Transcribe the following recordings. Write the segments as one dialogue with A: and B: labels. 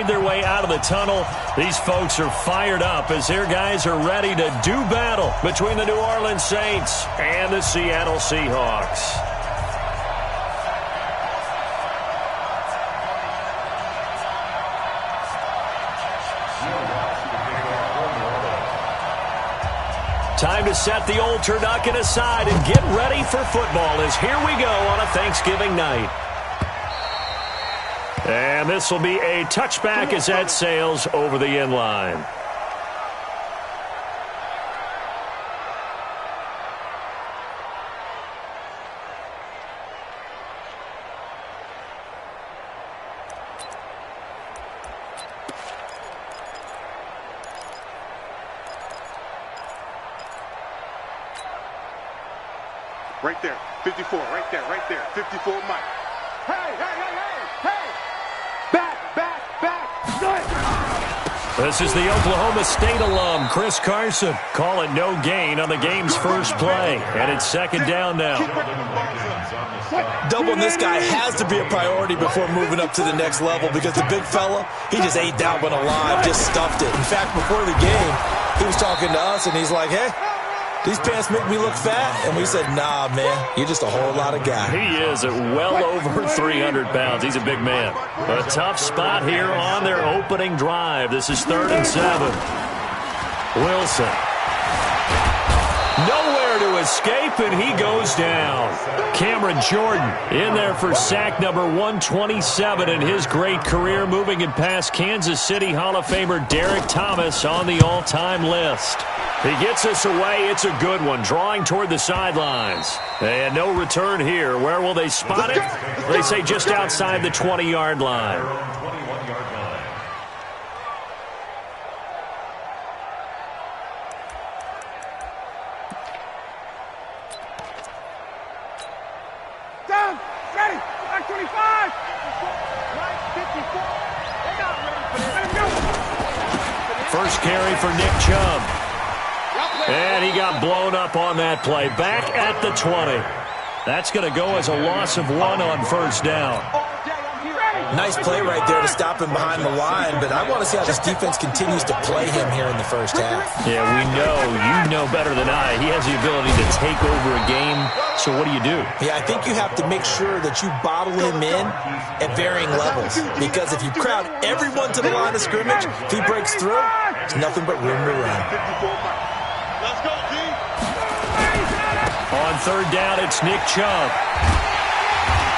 A: made their way out of the tunnel. These folks are fired up as their guys are ready to do battle between the New Orleans Saints and the Seattle Seahawks. Time to set the old turducken aside and get ready for football as here we go on a Thanksgiving night. And this will be a touchback as that sails over the end line.
B: Right there, 54, right there, 54, Mike. Hey, hey, hey, hey, hey! Back!
A: This is the Oklahoma State alum, Chris Carson. Call it no gain on the game's first play. And it's second down now.
C: Doubling this guy has to be a priority before moving up to the next level because the big fella, he just ate that one alive, just stuffed it. In fact, before the game, he was talking to us, and he's like, hey, these pants make me look fat. And we said, nah, man, you're just a whole lot of guy.
A: He is at well over 300 pounds. He's a big man. A tough spot here on their opening drive. This is 3rd and 7. Wilson. Nowhere to escape, and he goes down. Cameron Jordan in there for sack number 127 in his great career, moving it past Kansas City Hall of Famer Derek Thomas on the all-time list. He gets us away. It's a good one, drawing toward the sidelines. And no return here. Where will they spot it? They say just outside the 20-yard line.
B: Down, ready, line 25. Line 54. They're not ready for this.
A: First carry for Nick Chubb. And he got blown up on that play. Back at the 20. That's going to go as a loss of 1 on first down.
C: Nice play right there to stop him behind the line, but I want to see how this defense continues to play him here in the first half.
A: Yeah, we know. You know better than I. He has the ability to take over a game. So what do you do?
C: Yeah, I think you have to make sure that you bottle him in at varying levels. Because if you crowd everyone to the line of scrimmage, if he breaks through, there's nothing but room to run.
B: Let's go, D.
A: On third down, it's Nick Chubb.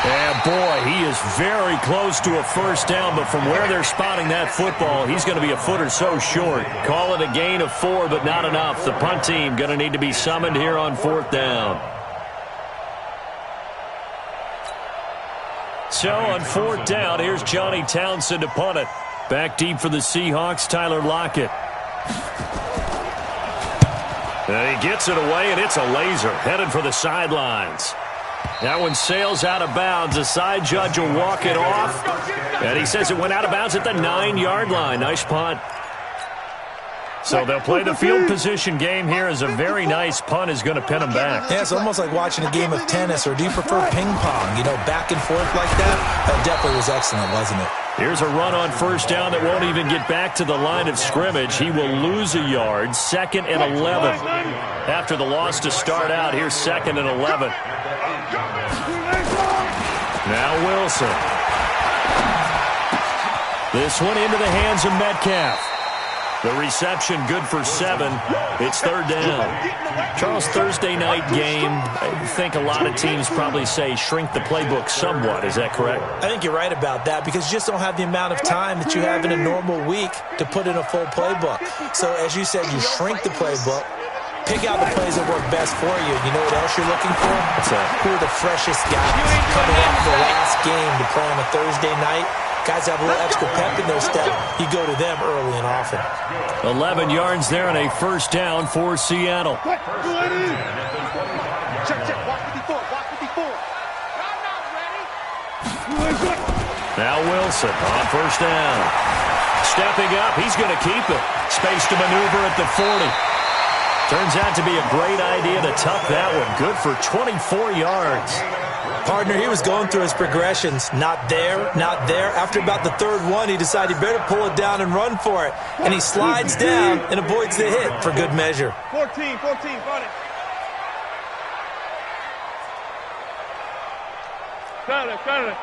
A: And boy, he is very close to a first down, but from where they're spotting that football, he's going to be a foot or so short. Call it a gain of 4, but not enough. The punt team going to need to be summoned here on 4th down. So on 4th down, here's Johnny Townsend to punt it. Back deep for the Seahawks, Tyler Lockett. And he gets it away, and it's a laser headed for the sidelines. That one sails out of bounds. The side judge will walk it off. And he says it went out of bounds at the 9-yard line. Nice punt. So they'll play the field position game here as a very nice punt is going to pin them back.
C: Yeah, it's almost like watching a game of tennis, or do you prefer ping pong? You know, back and forth like that? That definitely was excellent, wasn't it?
A: Here's a run on first down that won't even get back to the line of scrimmage. He will lose a yard, 2nd and 11. After the loss to start out, here's 2nd and 11. Now Wilson. This one into the hands of Metcalf. The reception good for 7. It's 3rd down. Charles, Thursday night game, I think a lot of teams probably say shrink the playbook somewhat. Is that correct?
C: I think you're right about that because you just don't have the amount of time that you have in a normal week to put in a full playbook. So as you said, you shrink the playbook, pick out the plays that work best for you. You know what else you're looking for?
A: What's that?
C: Who are the freshest guys coming off the last game to play on a Thursday night? Guys have a little extra pep in their step. You go to them early and often.
A: 11 yards there and a first down for Seattle.
B: Check, walk 54. I'm not ready.
A: Now Wilson on first down. Stepping up, he's going to keep it. Space to maneuver at the 40. Turns out to be a great idea to tuck that one. Good for 24 yards.
C: Partner, he was going through his progressions. Not there, not there. After about the third one, he decided he better pull it down and run for it. And he slides down and avoids the hit for good measure.
B: 14, got it. Got it.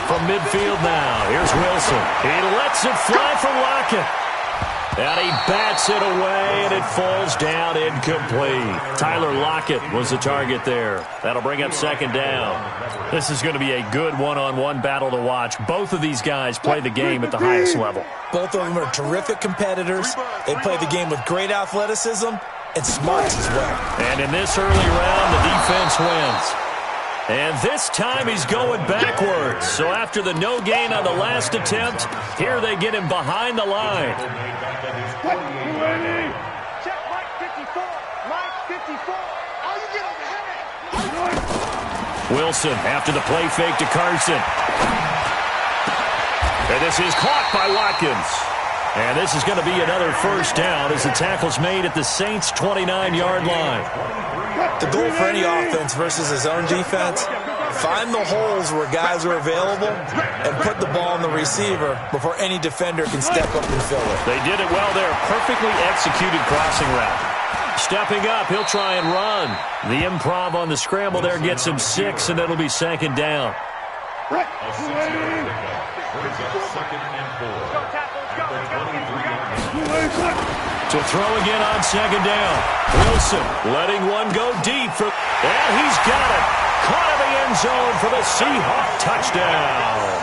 A: From midfield now, here's Wilson. He lets it fly for Lockett. And he bats it away, and it falls down incomplete. Tyler Lockett was the target there. That'll bring up second down. This is going to be a good one-on-one battle to watch. Both of these guys play the game at the highest level.
C: Both of them are terrific competitors. They play the game with great athleticism and smarts as well.
A: And in this early round, the defense wins. And this time he's going backwards. So after the no gain on the last attempt, here they get him behind the line.
B: Check Mike 54. Mike 54. Oh, you get over here.
A: Wilson after the play fake to Carson. And this is caught by Watkins. And this is going to be another first down as the tackle's made at the Saints' 29-yard line.
C: The goal for any offense versus his own defense, find the holes where guys are available and put the ball on the receiver before any defender can step up and fill it.
A: They did it well there. Perfectly executed crossing route. Stepping up, he'll try and run. The improv on the scramble there gets him 6, and it'll be second down. To throw again on second down. Wilson letting one go deep. And he's got it. Caught in the end zone for the Seahawk touchdown.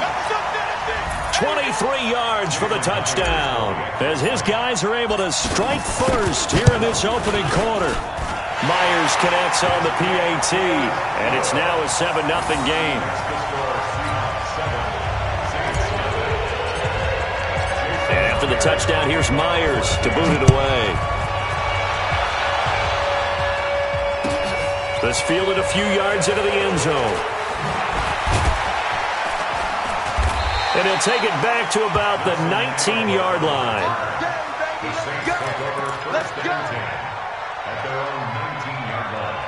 A: 23 yards for the touchdown. As his guys are able to strike first here in this opening quarter. Myers connects on the PAT. And it's now a 7-0 game. After the touchdown, here's Myers to boot it away. This fielded a few yards into the end zone. And he'll take it back to about the 19-yard line.
B: Let's go.
D: At their own 19-yard line.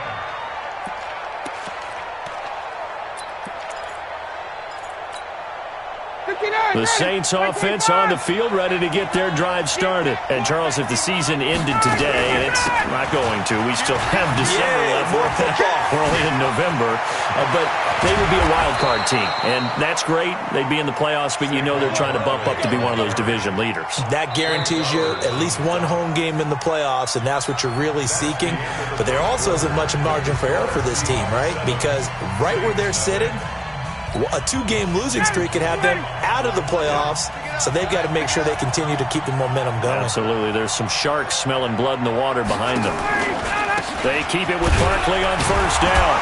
A: The Saints offense on the field, ready to get their drive started. And, Charles, if the season ended today, and it's not going to, we still have December left. We're only in November. But they would be a wild card team. And that's great. They'd be in the playoffs, but you know they're trying to bump up to be one of those division leaders.
C: That guarantees you at least one home game in the playoffs, and that's what you're really seeking. But there also isn't much margin for error for this team, right? Because right where they're sitting, a 2-game losing streak could have them out of the playoffs, so they've got to make sure they continue to keep the momentum going.
A: Absolutely. There's some sharks smelling blood in the water behind them. They keep it with Barkley on first down.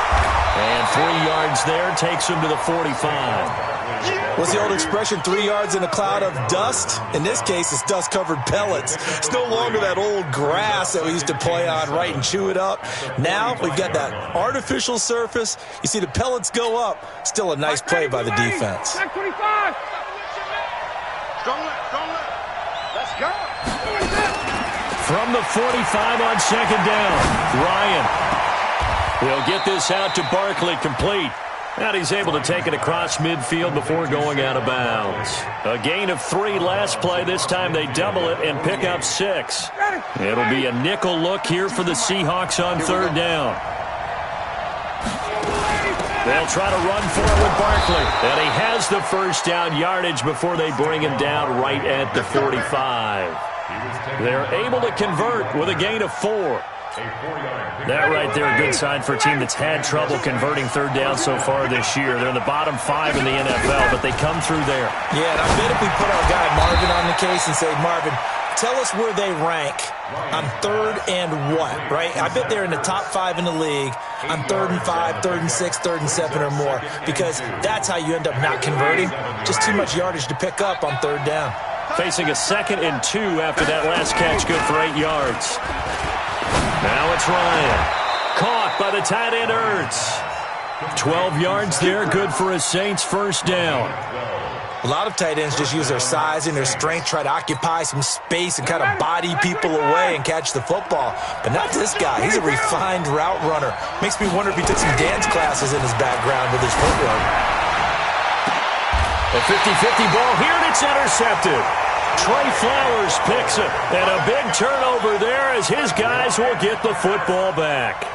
A: And 3 yards there takes him to the 45.
C: What's the old expression, 3 yards in a cloud of dust? In this case, it's dust-covered pellets. It's no longer that old grass that we used to play on, right, and chew it up. Now we've got that artificial surface. You see the pellets go up. Still a nice play by the defense.
B: 25. Strong left. Let's go.
A: From the 45 on second down, Ryan. He'll get this out to Barkley, complete. And he's able to take it across midfield before going out of bounds. A gain of 3 last play. This time they double it and pick up 6. It'll be a nickel look here for the Seahawks on third down. They'll try to run for it with Barkley. And he has the first down yardage before they bring him down right at the 45. They're able to convert with a gain of 4. That right there, a good sign for a team that's had trouble converting third down so far this year. They're in the bottom 5 in the NFL, but they come through there.
C: Yeah, and I bet if we put our guy Marvin on the case and say, Marvin, tell us where they rank on third and what, right? I bet they're in the top 5 in the league on 3rd and 5, 3rd and 6, 3rd and 7 or more, because that's how you end up not converting. Just too much yardage to pick up on third down.
A: Facing a 2nd and 2 after that last catch, good for 8 yards. Now it's Ryan. Caught by the tight end, Ertz. 12 yards there, good for a Saints first down.
C: A lot of tight ends just use their size and their strength, try to occupy some space and kind of body people away and catch the football. But not this guy. He's a refined route runner. Makes me wonder if he took some dance classes in his background with his footwork.
A: A 50-50 ball here, and it's intercepted. Trey Flowers picks it, and a big turnover there as his guys will get the football back.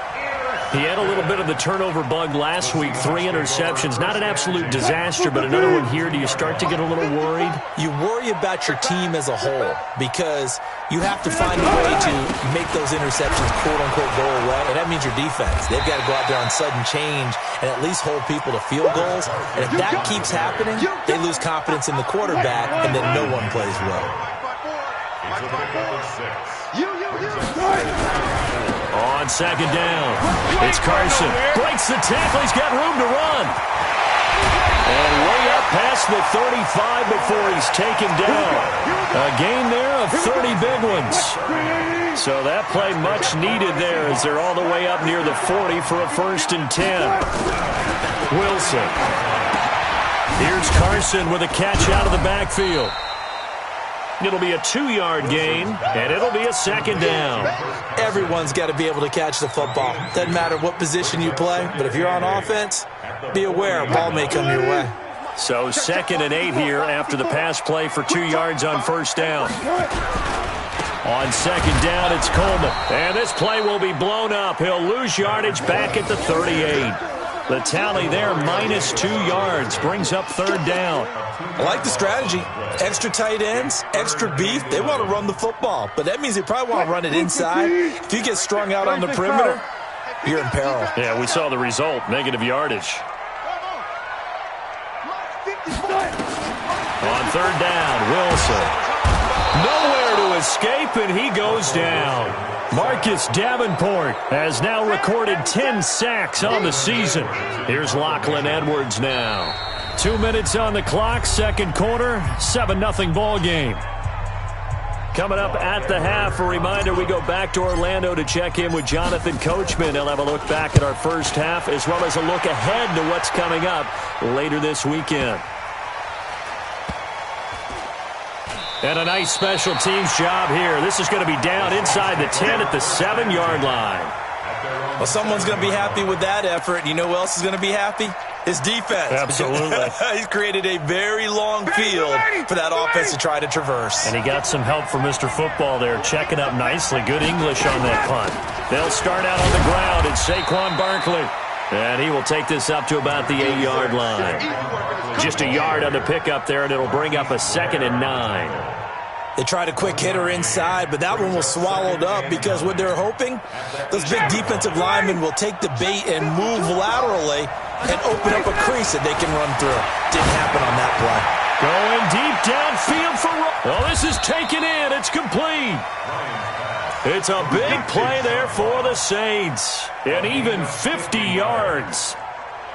A: He had a little bit of the turnover bug last week, 3 interceptions. Not an absolute disaster, but another one here. Do you start to get a little worried?
C: You worry about your team as a whole because you have to find a way to make those interceptions, quote-unquote, go away, and that means your defense. They've got to go out there on sudden change and at least hold people to field goals. And if that keeps happening, they lose confidence in the quarterback, and then no one plays well.
A: On second down, it's Carson. Breaks the tackle. He's got room to run. And way up past the 35 before he's taken down. A gain there of 30 big ones. So that play much needed there as they're all the way up near the 40 for a 1st and 10. Wilson. Here's Carson with a catch out of the backfield. It'll be a 2-yard gain, and it'll be a 2nd down.
C: Everyone's got to be able to catch the football. Doesn't matter what position you play, but if you're on offense, be aware a ball may come your way.
A: So 2nd and 8 here after the pass play for 2 yards on 1st down. On 2nd down, it's Coleman. And this play will be blown up. He'll lose yardage back at the 38. The tally there, -2 yards, brings up 3rd down.
C: I like the strategy. Extra tight ends, extra beef. They want to run the football, but that means they probably want to run it inside. If you get strung out on the perimeter, you're in peril.
A: Yeah, we saw the result, negative yardage. On 3rd down, Wilson. Nowhere to escape, and he goes down. Marcus Davenport has now recorded 10 sacks on the season. Here's Lachlan Edwards now. 2 minutes on the clock, 2nd quarter, 7-0 ball game. Coming up at the half, a reminder, we go back to Orlando to check in with Jonathan Coachman. He'll have a look back at our first half as well as a look ahead to what's coming up later this weekend. And a nice special teams job here. This is going to be down inside the 10 at the 7-yard line.
C: Well, someone's going to be happy with that effort. You know who else is going to be happy? His defense.
A: Absolutely.
C: He's created a very long field for that offense to try to traverse.
A: And he got some help from Mr. Football there, checking up nicely. Good English on that punt. They'll start out on the ground. It's Saquon Barkley. And he will take this up to about the 8-yard line. Just a yard on the pickup there, and it'll bring up a 2nd and 9.
C: They tried a quick hitter inside, but that one was swallowed up because what they're hoping, those big defensive linemen will take the bait and move laterally and open up a crease that they can run through. Didn't happen on that play.
A: Going deep downfield for... Oh, this is taken in. It's complete. It's a big play there for the Saints. And even 50 yards.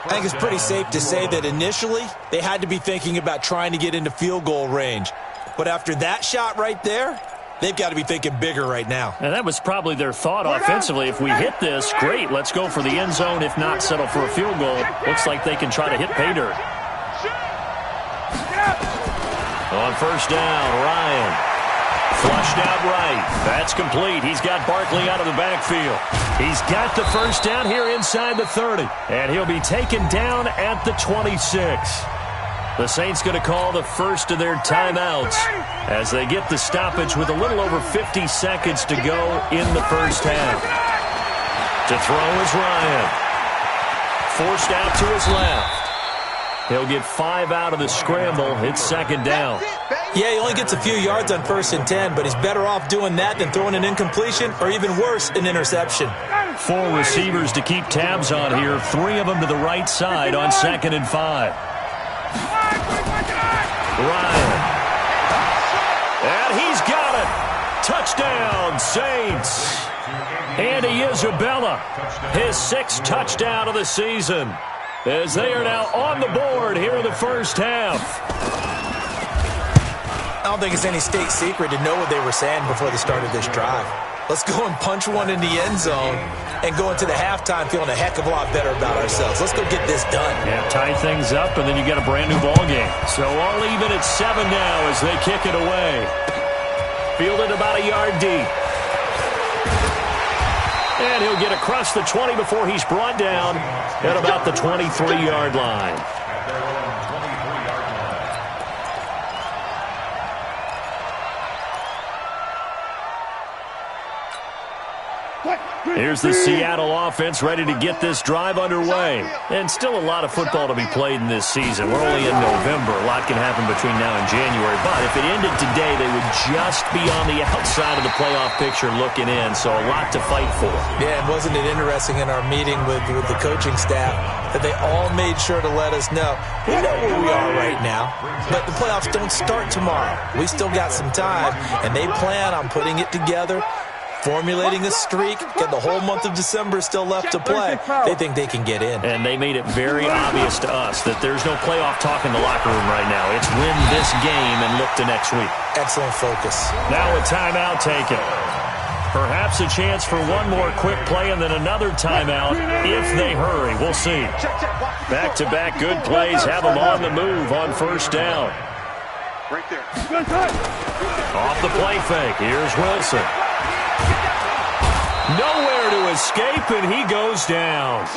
C: I think it's pretty safe to say that initially they had to be thinking about trying to get into field goal range. But after that shot right there, they've got to be thinking bigger right now.
A: And that was probably their thought offensively. If we hit this, great. Let's go for the end zone. If not, settle for a field goal. Looks like they can try to hit pay dirt. On 1st down, Ryan. Flushed out right. That's complete. He's got Barkley out of the backfield. He's got the 1st down here inside the 30. And he'll be taken down at the 26. The Saints going to call the first of their timeouts as they get the stoppage with a little over 50 seconds to go in the 1st half. To throw is Ryan. Forced out to his left. He'll get 5 out of the scramble. It's 2nd down.
C: Yeah, he only gets a few yards on 1st and 10, but he's better off doing that than throwing an incompletion or even worse, an interception.
A: 4 receivers to keep tabs on here. 3 of them to the right side on 2nd and 5. Ryan. And he's got it. Touchdown, Saints. Andy Isabella, his 6th touchdown of the season, as they are now on the board here in the 1st half.
C: I don't think it's any state secret to know what they were saying before the start of this drive. Let's go and punch one in the end zone and go into the halftime feeling a heck of a lot better about ourselves. Let's go get this done.
A: Yeah, tie things up, and then you get a brand-new ball game. So all even at 7 now as they kick it away. Fielded about a yard deep. And he'll get across the 20 before he's brought down at about the 23-yard line. Here's the Seattle offense ready to get this drive underway. And still a lot of football to be played in this season. We're only in November. A lot can happen between now and January. But if it ended today, they would just be on the outside of the playoff picture looking in. So a lot to fight for.
C: Yeah, and wasn't it interesting in our meeting with the coaching staff that they all made sure to let us know, we know where we are right now, but the playoffs don't start tomorrow. We still got some time, and they plan on putting it together, formulating a streak, get the whole month of December still left to play. They think they can get in.
A: And they made it very obvious to us that there's no playoff talk in the locker room right now. It's win this game and look to next week.
C: Excellent focus.
A: Now a timeout taken. Perhaps a chance for one more quick play and then another timeout if they hurry. We'll see. Back-to-back good plays have them on the move on first down.
B: Right there.
A: Off the play fake. Here's Wilson. Nowhere to escape, and he goes down.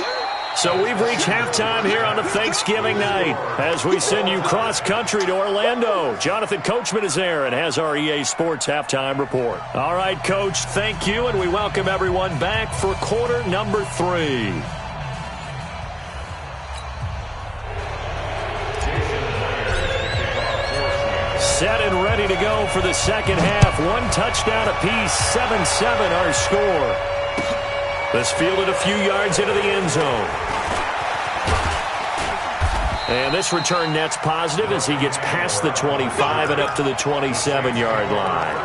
A: So we've reached halftime here on a Thanksgiving night as we send you cross-country to Orlando. Jonathan Coachman is there and has our EA Sports halftime report. All right, Coach, thank you, and we welcome everyone back for quarter number 3. Set and ready to go for the second half. One touchdown apiece, 7-7 our score. This fielded a few yards into the end zone. And this return net's positive as he gets past the 25 and up to the 27-yard line.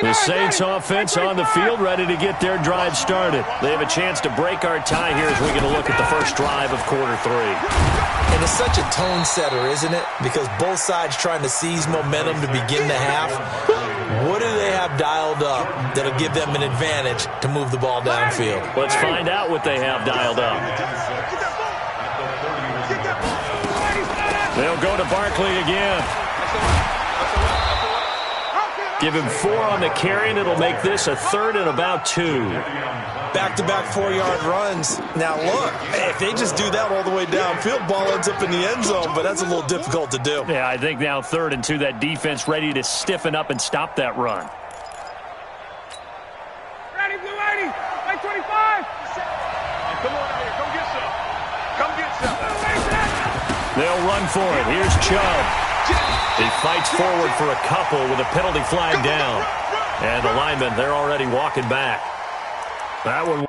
A: The Saints offense on the field ready to get their drive started. They have a chance to break our tie here as we get a look at the first drive of quarter 3.
C: And it's such a tone setter, isn't it? Because both sides trying to seize momentum to begin the half. What do they have dialed up that'll give them an advantage to move the ball downfield?
A: Let's find out what they have dialed up. They'll go to Barkley again. Give him 4 on the carry, and it'll make this a 3rd and about 2.
C: Back-to-back 4-yard runs. Now, look, if they just do that all the way downfield, ball ends up in the end zone, but that's a little difficult to do.
A: Yeah, I think now 3rd and 2, that defense ready to stiffen up and stop that run.
B: Ready, Blue 80, 25. Come on out here, come get some. Come get some.
A: They'll run for it. Here's Chubb. He fights forward for a couple with a penalty flag down. And the linemen, they're already walking back. That one.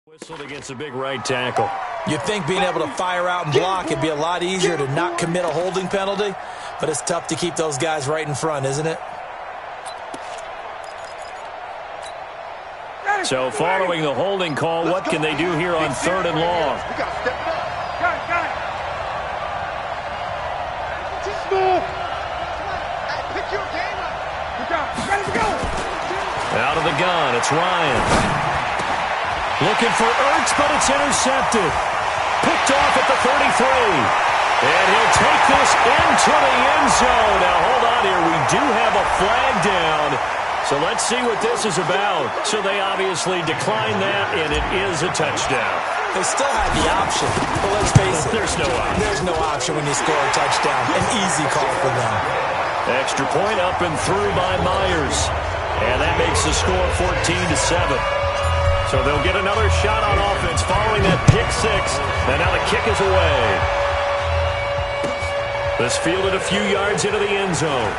A: Whistled against a big right tackle.
C: You'd think being able to fire out and block it'd be a lot easier to not commit a holding penalty, but it's tough to keep those guys right in front, isn't it?
A: So following the holding call, what can they do here on 3rd and long?
B: We got to step it up. Got it. Pick your game up. Let's go.
A: Out of the gun, it's Ryan. Looking for Ertz, but it's intercepted. Picked off at the 33. And he'll take this into the end zone. Now, hold on here. We do have a flag down. So let's see what this is about. So they obviously declined that, and it is a touchdown.
C: They still had the option, but let's face it.
A: There's no option.
C: There's no option when you score a touchdown. An easy call for them.
A: Extra point up and through by Myers. And that makes the score 14-7. So they'll get another shot on offense following that pick 6. And now the kick is away. This fielded a few yards into the end zone.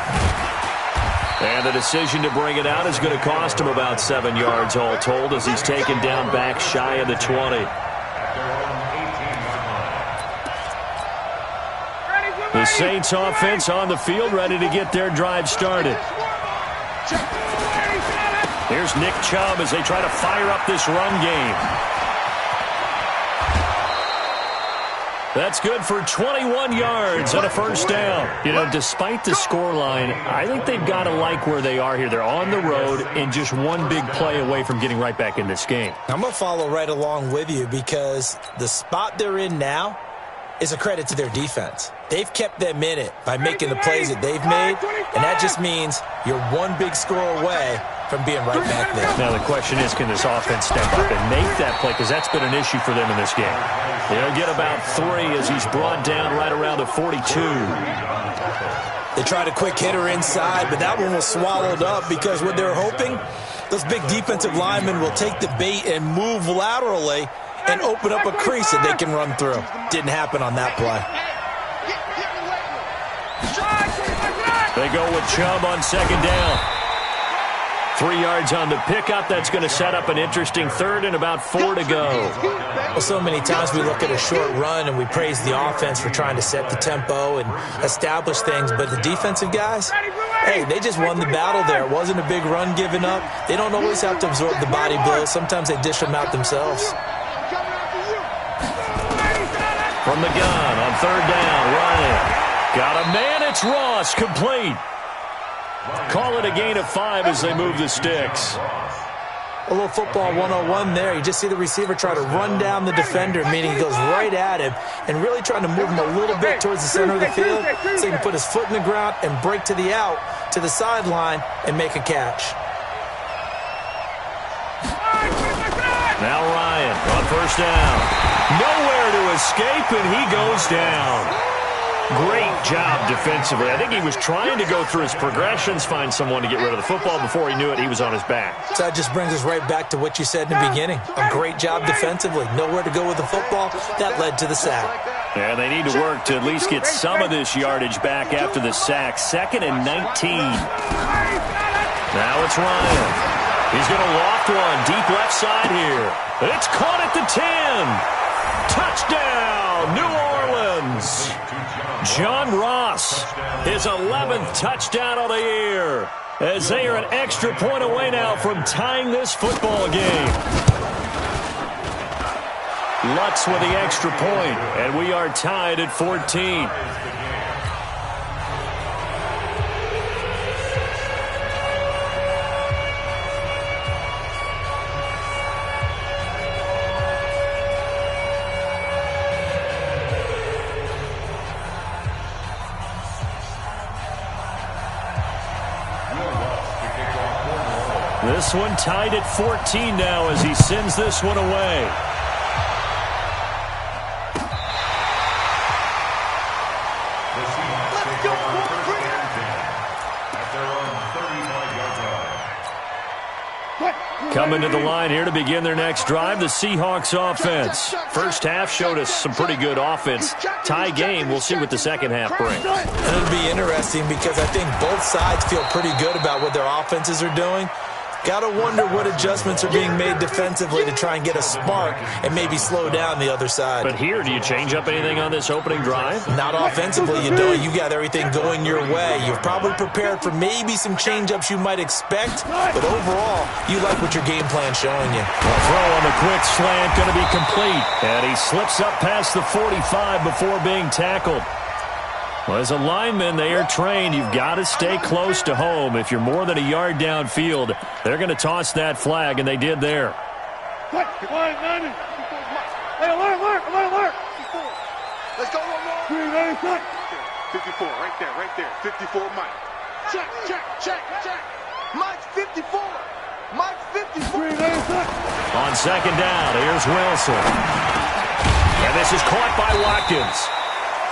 A: And the decision to bring it out is going to cost him about 7 yards all told as he's taken down back shy of the 20. The Saints offense on the field ready to get their drive started. Here's Nick Chubb as they try to fire up this run game. That's good for 21 yards and a first down. You know, despite the scoreline, I think they've got to like where they are here. They're on the road and just one big play away from getting right back in this game.
C: I'm going to follow right along with you because the spot they're in now is a credit to their defense. They've kept them in it by making the plays that they've made, and that just means you're one big score away from being right back there.
A: Now the question is, can this offense step up and make that play? Because that's been an issue for them in this game. They'll get about 3 as he's brought down right around the 42.
C: They tried a quick hitter inside, but that one was swallowed up because what they're hoping, those big defensive linemen will take the bait and move laterally and open up a crease that they can run through. Didn't happen on that play.
A: They go with Chubb on second down. 3 yards on the pickup. That's going to set up an interesting third and about 4 to go.
C: Well, so many times we look at a short run and we praise the offense for trying to set the tempo and establish things, but the defensive guys, hey, they just won the battle there. It wasn't a big run given up. They don't always have to absorb the body blows. Sometimes they dish them out themselves.
A: From the gun on third down, Ryan. Got a man, it's Ross, complete. Call it a gain of 5 as they move the sticks.
C: A little football 101 there. You just see the receiver try to run down the defender, meaning he goes right at him and really trying to move him a little bit towards the center of the field so he can put his foot in the ground and break to the out, to the sideline, and make a catch.
A: Now Ryan on first down. Nowhere to escape, and he goes down. Great job defensively. I think he was trying to go through his progressions, find someone to get rid of the football. Before he knew it, he was on his back.
C: So that just brings us right back to what you said in the beginning. A great job defensively. Nowhere to go with the football. That led to the sack.
A: Yeah, they need to work to at least get some of this yardage back after the sack. 2nd and 19. Now it's Ryan. He's going to loft one deep left side here. It's caught at the 10. Touchdown, New Orleans. John Ross, his 11th touchdown of the year, as they are an extra point away now from tying this football game. Lutz with the extra point, and we are tied at 14. This one tied at 14 now as he sends this one away. Coming to the line here to begin their next drive, the Seahawks offense. First half showed us some pretty good offense. Tie game, we'll see what the second half brings.
C: And it'll be interesting because I think both sides feel pretty good about what their offenses are doing. Got to wonder what adjustments are being made defensively to try and get a spark and maybe slow down the other side.
A: But here, do you change up anything on this opening drive?
C: Not offensively, you don't. You got everything going your way. You're probably prepared for maybe some change-ups you might expect, but overall, you like what your game plan's showing you.
A: A throw on the quick slant going to be complete, and he slips up past the 45 before being tackled. Well, as a lineman, they are trained. You've got to stay close to home. If you're more than a yard downfield, they're going to toss that flag, and they did there.
B: Hey, alert. Let's go one more. 54, right there. 54, Mike. Check. Mike's 54. Mike's 54.
A: On second down, here's Wilson. And this is caught by Watkins.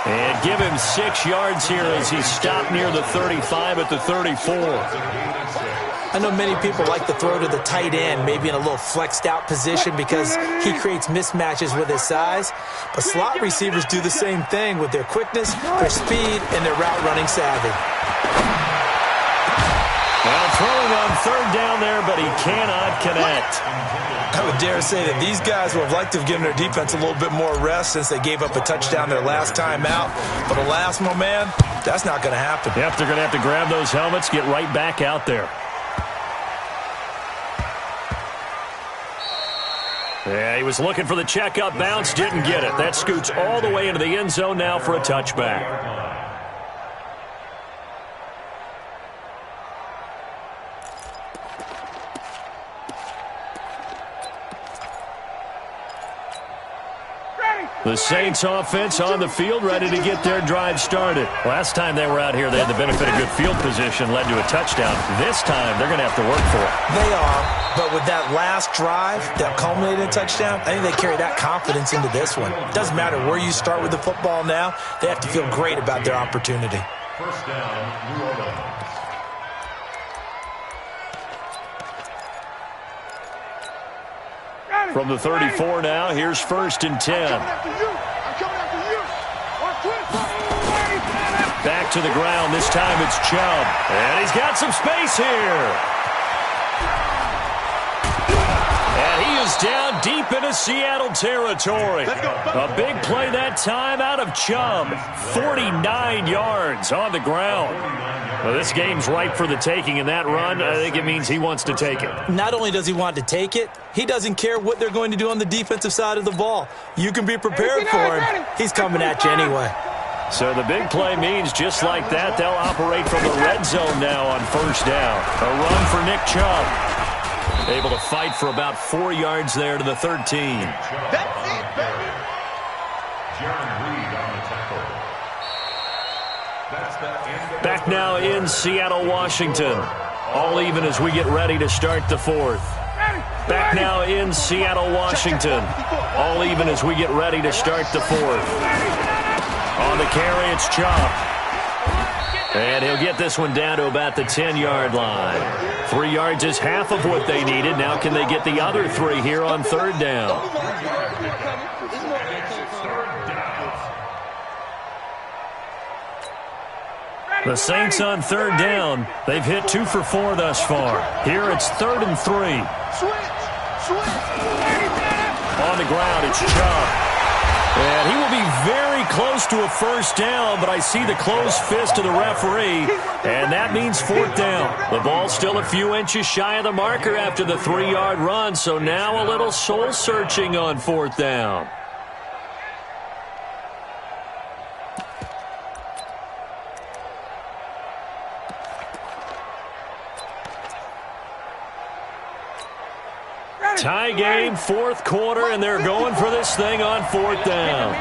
A: And give him 6 yards here as he's stopped near the 35 at the 34.
C: I know many people like to throw to the tight end, maybe in a little flexed out position because he creates mismatches with his size. But slot receivers do the same thing with their quickness, their speed, and their route running savvy.
A: on third down there, but he cannot connect.
C: I would dare say that these guys would have liked to have given their defense a little bit more rest since they gave up a touchdown their last time out. But alas, my man, that's not going to happen.
A: Yep, they're going to have to grab those helmets, get right back out there. Yeah, he was looking for the checkup bounce, didn't get it. That scoots all the way into the end zone now for a touchback. The Saints offense on the field, ready to get their drive started. Last time they were out here, they had the benefit of good field position, led to a touchdown. This time, they're going to have to work for it.
C: They are, but with that last drive that culminated in a touchdown, I think they carry that confidence into this one. It doesn't matter where you start with the football now. They have to feel great about their opportunity.
D: First down, New Orleans.
A: From the 34 now, here's 1st and 10. Back to the ground. This time it's Chubb. And he's got some space here. And he is down deep into Seattle territory. A big play that time out of Chubb. 49 yards on the ground. Well, this game's ripe for the taking in that run. I think it means he wants to take it.
C: Not only does he want to take it, he doesn't care what they're going to do on the defensive side of the ball. You can be prepared for him. He's coming at you anyway.
A: So the big play means just like that, they'll operate from the red zone now on 1st down. A run for Nick Chubb. Able to fight for about 4 yards there to the 13.
B: That's it, baby.
D: Jaron Reed on the tackle. That's the end of
A: Back now in Seattle, Washington. All even as we get ready to start the 4th. Back now in Seattle, Washington. All even as we get ready to start the 4th. On the carry, it's Chubb. And he'll get this one down to about the 10-yard line. 3 yards is half of what they needed. Now can they get the other 3 here on 3rd down? The Saints on 3rd down. They've hit 2 for 4 thus far. Here it's 3rd and 3. On the ground, it's Chubb. And he will be very close to a 1st down, but I see the closed fist of the referee, and that means 4th down. The ball's still a few inches shy of the marker after the 3-yard run, so now a little soul-searching on 4th down. Tie game, 4th quarter, and they're going for this thing on 4th down.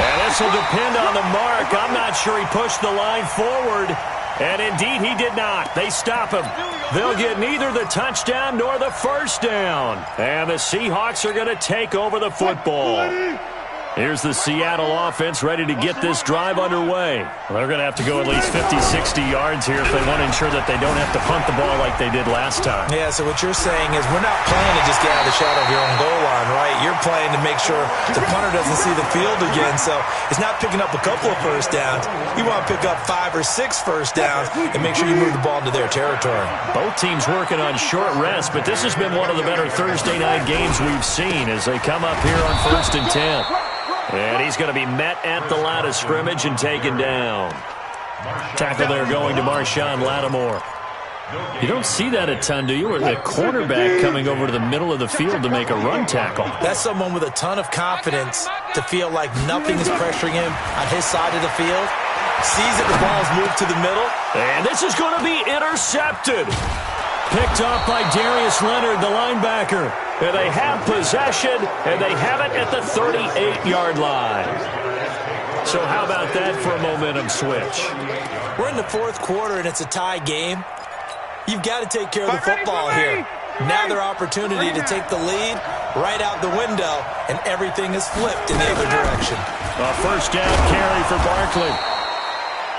A: And this will depend on the mark. I'm not sure he pushed the line forward. And indeed, he did not. They stop him. They'll get neither the touchdown nor the 1st down. And the Seahawks are going to take over the football. Here's the Seattle offense ready to get this drive underway. Well, they're going to have to go at least 50, 60 yards here if they want to ensure that they don't have to punt the ball like they did last time.
C: Yeah, so what you're saying is we're not playing to just get out of the shadow of your own goal line, right? You're playing to make sure the punter doesn't see the field again. So it's not picking up a couple of 1st downs. You want to pick up 5 or 6 1st downs and make sure you move the ball into their territory.
A: Both teams working on short rest, but this has been one of the better Thursday night games we've seen as they come up here on 1st and 10. And he's going to be met at the line of scrimmage and taken down. Tackle there going to Marshawn Lattimore. You don't see that a ton, do you? Or the cornerback coming over to the middle of the field to make a run tackle.
C: That's someone with a ton of confidence to feel like nothing is pressuring him on his side of the field. Sees that the ball's moved to the middle.
A: And this is going to be intercepted. Picked off by Darius Leonard, the linebacker. And they have possession, and they have it at the 38-yard line. So how about that for a momentum switch?
C: We're in the 4th quarter, and it's a tie game. You've got to take care of the football here. Now their opportunity to take the lead right out the window, and everything is flipped in the other direction.
A: A 1st down carry for Barkley.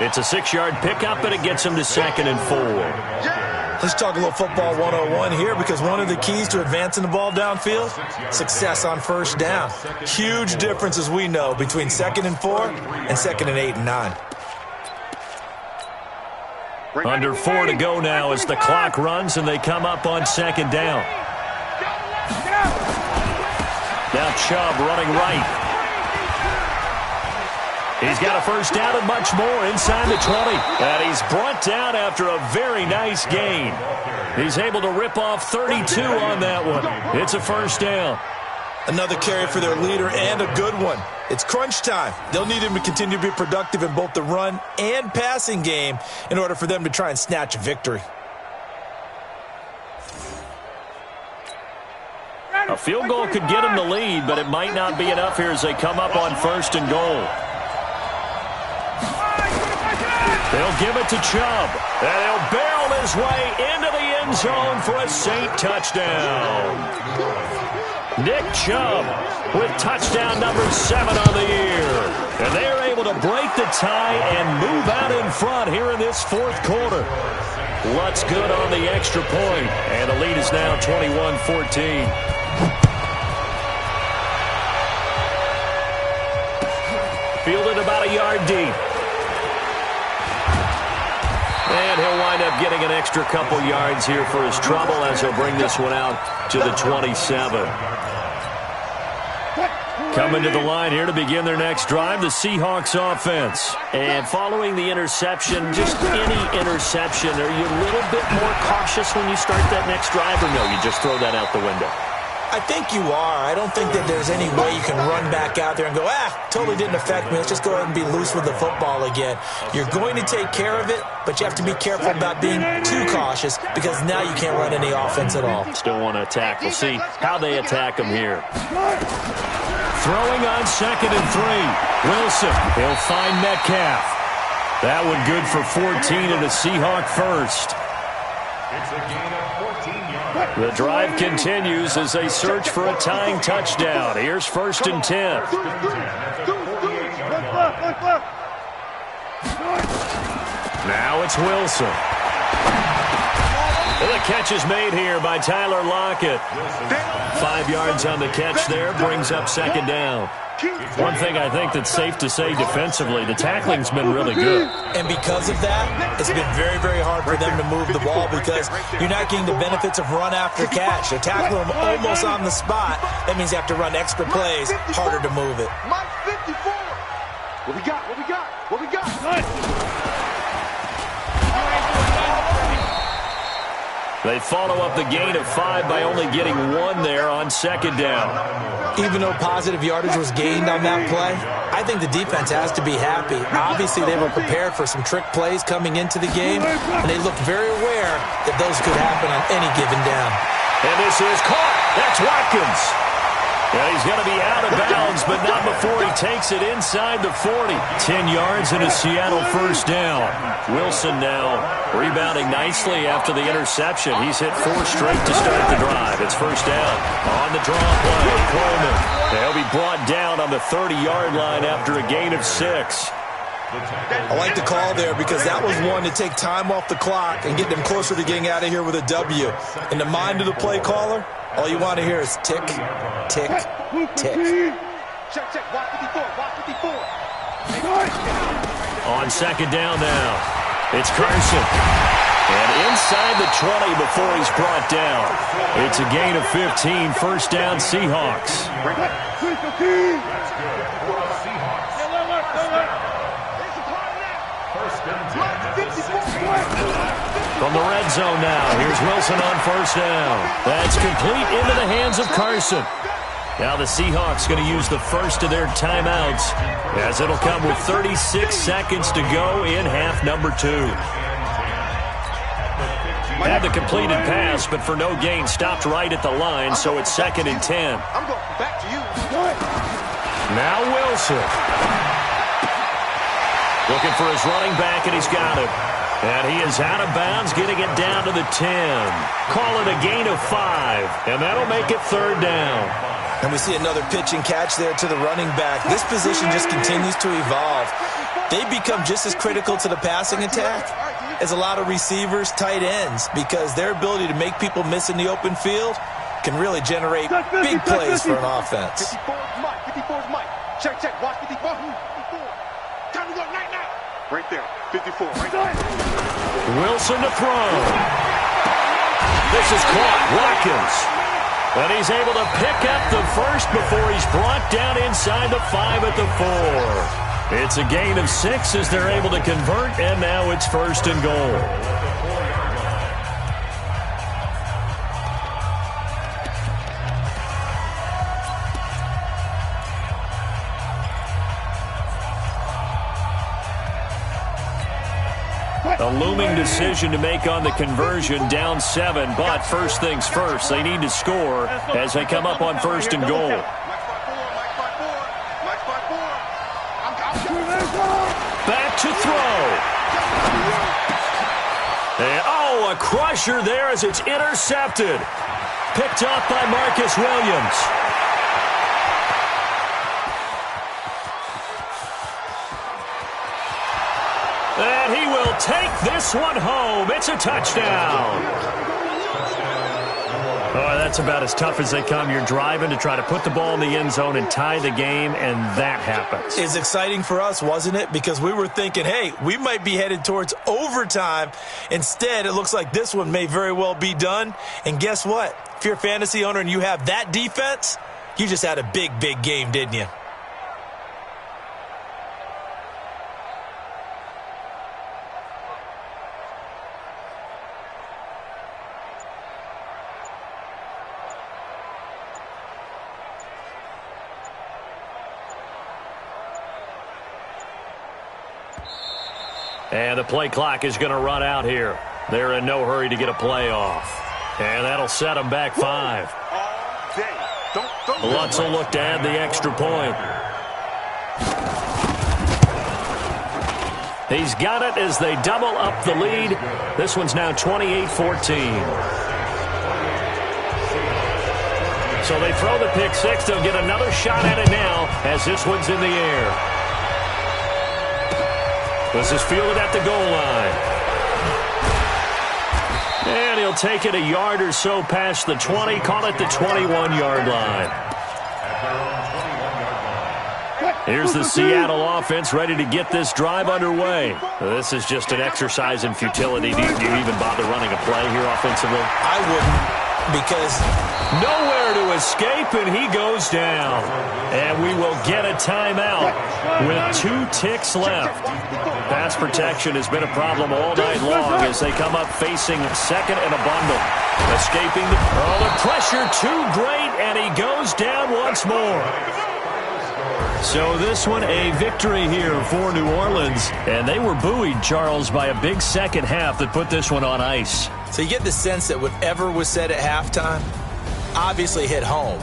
A: It's a 6-yard pickup, but it gets him to 2nd and 4.
C: Let's talk a little football 101 here because one of the keys to advancing the ball downfield, success on 1st down. Huge difference, as we know, between 2nd and 4 and 2nd and 8 and 9.
A: Under 4 to go now as the clock runs and they come up on second down. Now Chubb running right. He's got a first down and much more inside the 20. And he's brought down after a very nice gain. He's able to rip off 32 on that one. It's a first down.
C: Another carry for their leader and a good one. It's crunch time. They'll need him to continue to be productive in both the run and passing game in order for them to try and snatch a victory.
A: A field goal could get them the lead, but it might not be enough here as they come up on first and goal. They'll give it to Chubb, and he'll barrel his way into the end zone for a Saint touchdown. Nick Chubb with touchdown number 7 on the year. And they are able to break the tie and move out in front here in this fourth quarter. Lutz good on the extra point, and the lead is now 21-14. Fielded about a yard deep. And he'll wind up getting an extra couple yards here for his trouble as he'll bring this one out to the 27. Coming to the line here to begin their next drive, the Seahawks offense. And following the interception, just any interception, are you a little bit more cautious when you start that next drive, or no, you just throw that out the window?
C: I think you are. I don't think that there's any way you can run back out there and go, totally didn't affect me. Let's just go ahead and be loose with the football again. You're going to take care of it, but you have to be careful about being too cautious because now you can't run any offense at all.
A: Still want to attack. We'll see how they attack them here. Throwing on second and 3. Wilson, he'll find Metcalf. That one good for 14 and a Seahawk first.
D: It's a gain of 14 yards.
A: The drive continues as they search for a tying touchdown. Here's first and 10. Now it's Wilson. And the catch is made here by Tyler Lockett. 5 yards on the catch there, brings up second down. One thing I think that's safe to say defensively, the tackling's been really good.
C: And because of that, it's been very, very hard for them to move the ball because you're not getting the benefits of run after catch. They're tackling them almost on the spot. That means you have to run extra plays, harder to move it.
B: Mike 54. What we got? What we got? What we got?
A: They follow up the gain of 5 by only getting 1 there on second down.
C: Even though positive yardage was gained on that play, I think the defense has to be happy. Obviously, they were prepared for some trick plays coming into the game, and they looked very aware that those could happen on any given down.
A: And this is caught. That's Watkins. And he's going to be out of bounds, but not before he takes it inside the 40. 10 yards and a Seattle first down. Wilson now rebounding nicely after the interception. He's hit 4 straight to start the drive. It's first down on the draw play. Coleman. They'll be brought down on the 30-yard line after a gain of 6.
C: I like the call there because that was one to take time off the clock and get them closer to getting out of here with a W. In the mind of the play caller, all you want to hear is tick, tick, tick.
B: Check, check. Watch 54. Watch 54.
A: On second down now, it's Carson. And inside the 20 before he's brought down. It's a gain of 15, first down Seahawks. From the red zone now, here's Wilson on first down. That's complete into the hands of Carson. Now the Seahawks going to use the first of their timeouts as it'll come with 36 seconds to go in half number 2. Had the completed pass, but for no gain, stopped right at the line, so it's second and 10.
B: I'm going back to you.
A: Now Wilson. Looking for his running back, and he's got it. And he is out of bounds, getting it down to the 10. Call it a gain of 5, and that'll make it third down.
C: And we see another pitch and catch there to the running back. This position just continues to evolve. They become just as critical to the passing attack as a lot of receivers, tight ends, because their ability to make people miss in the open field can really generate big plays for an offense.
B: 54's Mike. 54's Mike. Check, check. Watch 54. 54. Time to go. Night, night. Right there. 54. Right there.
A: Wilson to throw. This is caught. Watkins. And he's able to pick up the first before he's brought down inside the 5 at the 4. It's a gain of 6 as they're able to convert, and now it's 1st and goal. A looming decision to make on the conversion, down 7, but first things first, they need to score as they come up on 1st and goal. Back to throw. And, a crusher there as it's intercepted. Picked up by Marcus Williams. And he will take this one home. It's a touchdown. Oh, that's about as tough as they come. You're driving to try to put the ball in the end zone and tie the game, and that happens.
C: It's exciting for us, wasn't it? Because we were thinking, hey, we might be headed towards overtime. Instead, it looks like this one may very well be done. And guess what? If you're a fantasy owner and you have that defense, you just had a big, big game, didn't you?
A: And the play clock is going to run out here. They're in no hurry to get a play off. And that'll set them back 5. Lutz will look to add the extra point. He's got it as they double up the lead. This one's now 28-14. So they throw the pick 6. They'll get another shot at it now as this one's in the air. This is fielded at the goal line. And he'll take it a yard or so past the 20, call it the 21-yard line. Here's the Seattle offense ready to get this drive underway. This is just an exercise in futility. Do you even bother running a play here offensively?
C: I wouldn't, because
A: nowhere to escape, and he goes down. And we will get a timeout with 2 ticks left. Pass protection has been a problem all night long as they come up facing second and a bundle. Escaping the pressure too great, and he goes down once more. So this one a victory here for New Orleans, and they were buoyed, Charles, by a big second half that put this one on ice.
C: So you get the sense that whatever was said at halftime obviously hit home.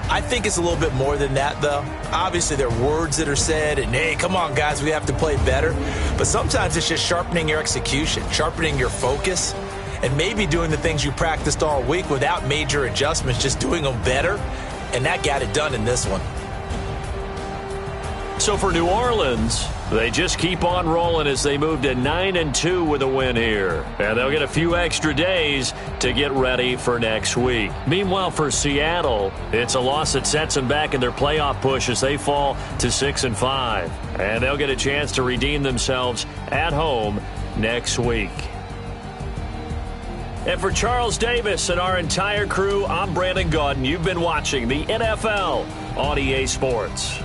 C: I think it's a little bit more than that, though. Obviously, there are words that are said, and, hey, come on, guys, we have to play better. But sometimes it's just sharpening your execution, sharpening your focus, and maybe doing the things you practiced all week without major adjustments, just doing them better, and that got it done in this one.
A: So for New Orleans, they just keep on rolling as they move to 9-2 with a win here. And they'll get a few extra days to get ready for next week. Meanwhile, for Seattle, it's a loss that sets them back in their playoff push as they fall to 6-5. And they'll get a chance to redeem themselves at home next week. And for Charles Davis and our entire crew, I'm Brandon Gaudin. You've been watching the NFL on EA Sports.